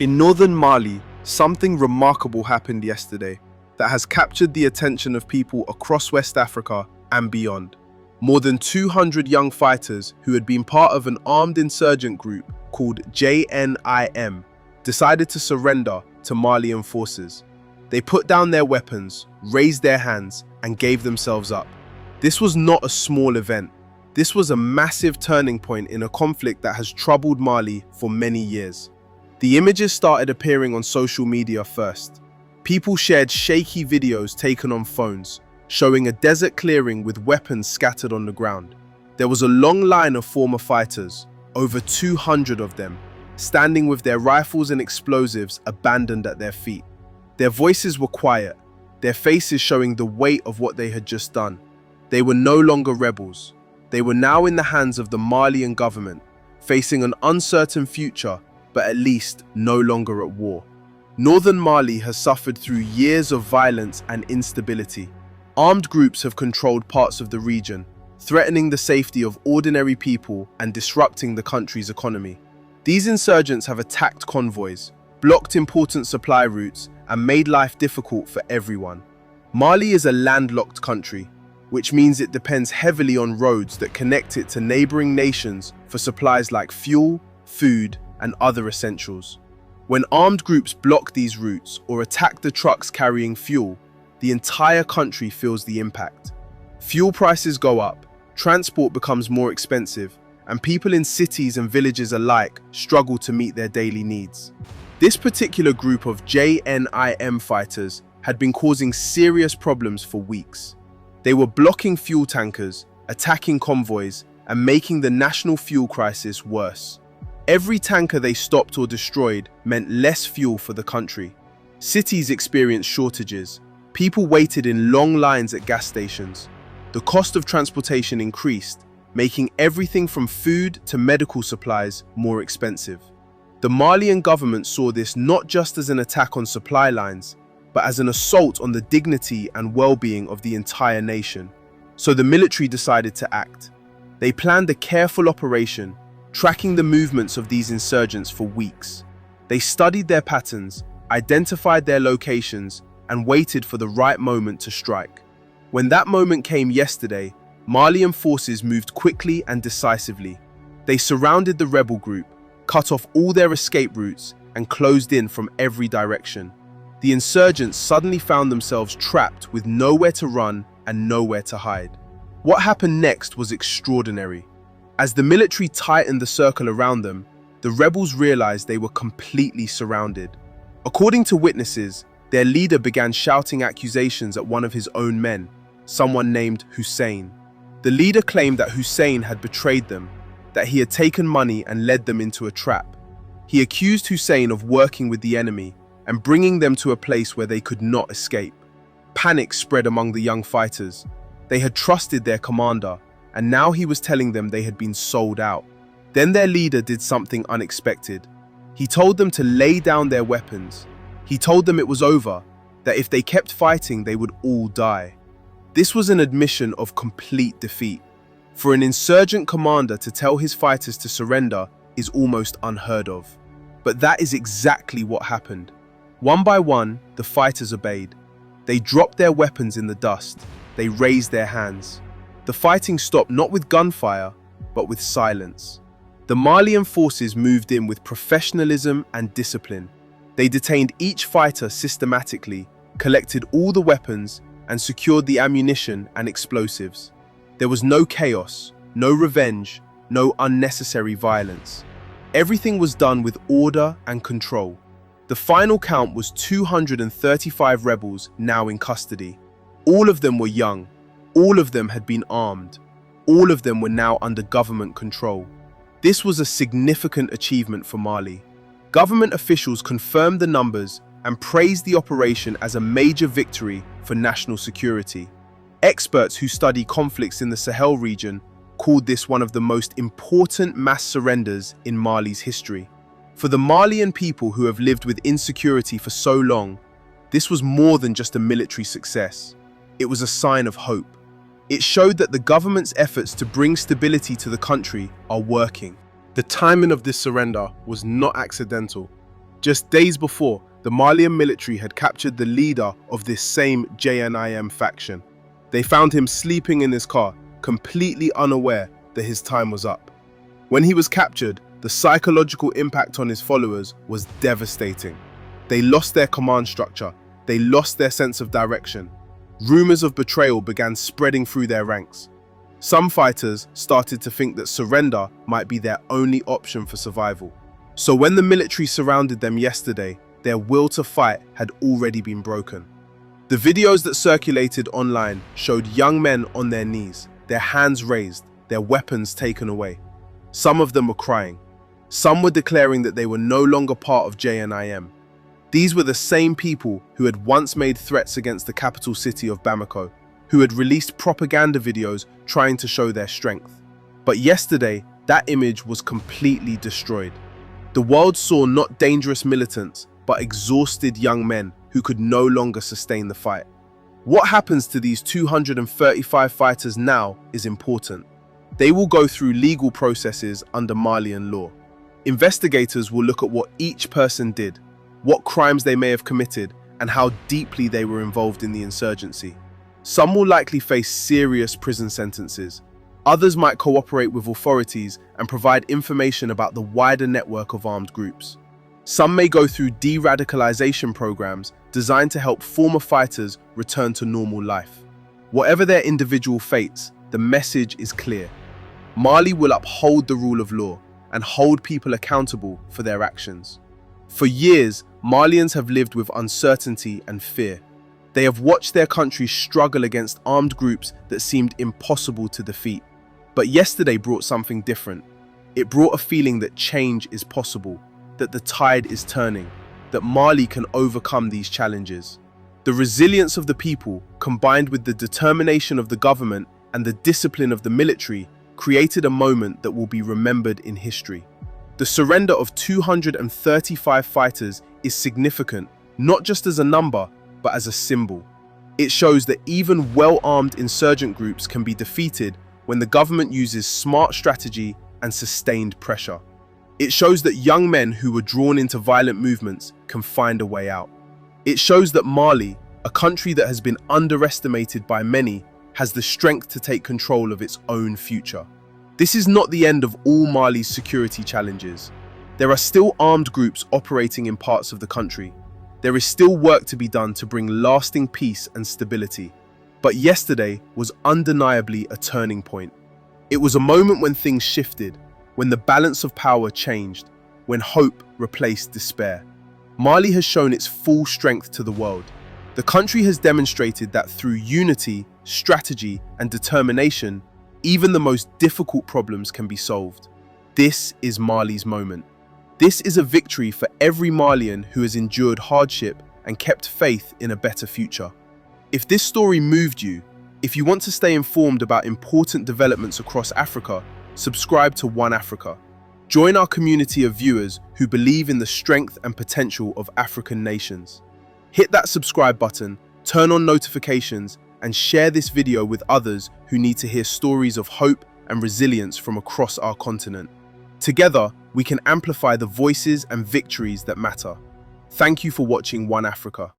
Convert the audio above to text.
In northern Mali, something remarkable happened yesterday that has captured the attention of people across West Africa and beyond. More than 200 young fighters who had been part of an armed insurgent group called JNIM decided to surrender to Malian forces. They put down their weapons, raised their hands, and gave themselves up. This was not a small event. This was a massive turning point in a conflict that has troubled Mali for many years. The images started appearing on social media first. People shared shaky videos taken on phones, showing a desert clearing with weapons scattered on the ground. There was a long line of former fighters, over 200 of them, standing with their rifles and explosives abandoned at their feet. Their voices were quiet, their faces showing the weight of what they had just done. They were no longer rebels. They were now in the hands of the Malian government, facing an uncertain future, but at least no longer at war. Northern Mali has suffered through years of violence and instability. Armed groups have controlled parts of the region, threatening the safety of ordinary people and disrupting the country's economy. These insurgents have attacked convoys, blocked important supply routes, and made life difficult for everyone. Mali is a landlocked country, which means it depends heavily on roads that connect it to neighboring nations for supplies like fuel, food, and other essentials. When armed groups block these routes or attack the trucks carrying fuel, the entire country feels the impact. Fuel prices go up, transport becomes more expensive, and people in cities and villages alike struggle to meet their daily needs. This particular group of JNIM fighters had been causing serious problems for weeks. They were blocking fuel tankers, attacking convoys, and making the national fuel crisis worse. Every tanker they stopped or destroyed meant less fuel for the country. Cities experienced shortages. People waited in long lines at gas stations. The cost of transportation increased, making everything from food to medical supplies more expensive. The Malian government saw this not just as an attack on supply lines, but as an assault on the dignity and well-being of the entire nation. So the military decided to act. They planned a careful operation, tracking the movements of these insurgents for weeks. They studied their patterns, identified their locations, and waited for the right moment to strike. When that moment came yesterday, Malian forces moved quickly and decisively. They surrounded the rebel group, cut off all their escape routes, and closed in from every direction. The insurgents suddenly found themselves trapped with nowhere to run and nowhere to hide. What happened next was extraordinary. As the military tightened the circle around them, the rebels realized they were completely surrounded. According to witnesses, their leader began shouting accusations at one of his own men, someone named Hussein. The leader claimed that Hussein had betrayed them, that he had taken money and led them into a trap. He accused Hussein of working with the enemy and bringing them to a place where they could not escape. Panic spread among the young fighters. They had trusted their commander, and now he was telling them they had been sold out. Then their leader did something unexpected. He told them to lay down their weapons. He told them it was over, that if they kept fighting, they would all die. This was an admission of complete defeat. For an insurgent commander to tell his fighters to surrender is almost unheard of. But that is exactly what happened. One by one, the fighters obeyed. They dropped their weapons in the dust. They raised their hands. The fighting stopped not with gunfire, but with silence. The Malian forces moved in with professionalism and discipline. They detained each fighter systematically, collected all the weapons, and secured the ammunition and explosives. There was no chaos, no revenge, no unnecessary violence. Everything was done with order and control. The final count was 235 rebels now in custody. All of them were young. All of them had been armed. All of them were now under government control. This was a significant achievement for Mali. Government officials confirmed the numbers and praised the operation as a major victory for national security. Experts who study conflicts in the Sahel region called this one of the most important mass surrenders in Mali's history. For the Malian people who have lived with insecurity for so long, this was more than just a military success. It was a sign of hope. It showed that the government's efforts to bring stability to the country are working. The timing of this surrender was not accidental. Just days before, the Malian military had captured the leader of this same JNIM faction. They found him sleeping in his car, completely unaware that his time was up. When he was captured, the psychological impact on his followers was devastating. They lost their command structure, they lost their sense of direction. Rumors of betrayal began spreading through their ranks. Some fighters started to think that surrender might be their only option for survival. So when the military surrounded them yesterday, their will to fight had already been broken. The videos that circulated online showed young men on their knees, their hands raised, their weapons taken away. Some of them were crying. Some were declaring that they were no longer part of JNIM. These were the same people who had once made threats against the capital city of Bamako, who had released propaganda videos trying to show their strength. But yesterday, that image was completely destroyed. The world saw not dangerous militants, but exhausted young men who could no longer sustain the fight. What happens to these 235 fighters now is important. They will go through legal processes under Malian law. Investigators will look at what each person did, what crimes they may have committed, and how deeply they were involved in the insurgency. Some will likely face serious prison sentences. Others might cooperate with authorities and provide information about the wider network of armed groups. Some may go through de-radicalization programs designed to help former fighters return to normal life. Whatever their individual fates, the message is clear. Mali will uphold the rule of law and hold people accountable for their actions. For years, Malians have lived with uncertainty and fear. They have watched their country struggle against armed groups that seemed impossible to defeat. But yesterday brought something different. It brought a feeling that change is possible, that the tide is turning, that Mali can overcome these challenges. The resilience of the people, combined with the determination of the government and the discipline of the military, created a moment that will be remembered in history. The surrender of 235 fighters is significant, not just as a number, but as a symbol. It shows that even well-armed insurgent groups can be defeated when the government uses smart strategy and sustained pressure. It shows that young men who were drawn into violent movements can find a way out. It shows that Mali, a country that has been underestimated by many, has the strength to take control of its own future. This is not the end of all Mali's security challenges. There are still armed groups operating in parts of the country. There is still work to be done to bring lasting peace and stability. But yesterday was undeniably a turning point. It was a moment when things shifted, when the balance of power changed, when hope replaced despair. Mali has shown its full strength to the world. The country has demonstrated that through unity, strategy, and determination, even the most difficult problems can be solved. This is Mali's moment. This is a victory for every Malian who has endured hardship and kept faith in a better future. If this story moved you, if you want to stay informed about important developments across Africa, subscribe to One Africa. Join our community of viewers who believe in the strength and potential of African nations. Hit that subscribe button, turn on notifications, and share this video with others who need to hear stories of hope and resilience from across our continent. Together, we can amplify the voices and victories that matter. Thank you for watching One Africa.